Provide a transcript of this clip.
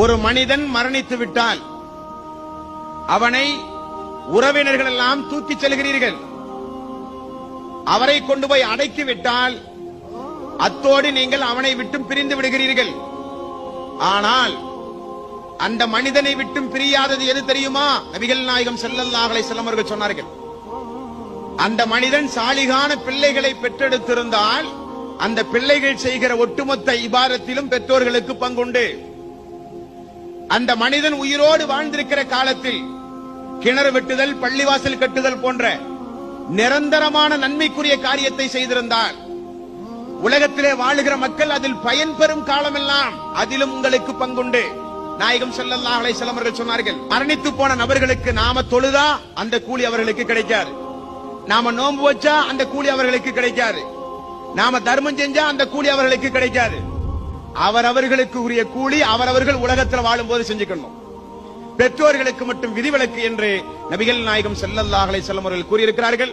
ஒரு மனிதன் மரணித்து விட்டால் அவனை உறவினர்கள் எல்லாம் தூக்கிச் செல்கிறீர்கள். அவரை கொண்டு போய் அடக்கிவிட்டால் அத்தோடு நீங்கள் அவனை விட்டும் பிரிந்து விடுகிறீர்கள். ஆனால் அந்த மனிதனை விட்டும் பிரியாதது எது தெரியுமா? நபிகள் நாயகம் ஸல்லல்லாஹு அலைஹி வஸல்லம் அவர்கள் சொன்னார்கள், அந்த மனிதன் சாலிகான பிள்ளைகளை பெற்றெடுத்திருந்தால் அந்த பிள்ளைகள் செய்கிற ஒட்டுமொத்த இபாதத்திலும் பெற்றோர்களுக்கு பங்குண்டு. அந்த மனிதன் உயிரோடு வாழ்ந்திருக்கிற காலத்தில் கிணறு வெட்டுதல், பள்ளிவாசல் கட்டுதல் போன்ற நிரந்தரமான நன்மைக்குரிய காரியத்தை செய்திருந்தால் உலகத்திலே வாழுகிற மக்கள் அதில் பயன்பெறும் காலமெல்லாம் அதிலும் உங்களுக்கு பங்குண்டு. நாயகம் ஸல்லல்லாஹு அலைஹி வஸல்லம் அவர்கள் சொன்னார்கள், மரணித்து போன நபர்களுக்கு நாம தொழுதா அந்த கூலி அவர்களுக்கு கிடைக்காது, நாம நோன்பு வச்சா அந்த கூலி அவர்களுக்கு கிடைக்காது, நாம தர்மம் செஞ்சா அந்த கூலி அவர்களுக்கு கிடைக்காது. அவரவர்களுக்கு உரிய கூலி அவரவர்கள் உலகத்தில் வாழும் போது செஞ்சுக்கணும். பெற்றோர்களுக்கு மட்டும் விதிவிலக்கு என்று நபிகள் நாயகம் ஸல்லல்லாஹு அலைஹி வஸல்லம் அவர்கள் கூறியிருக்கிறார்கள்.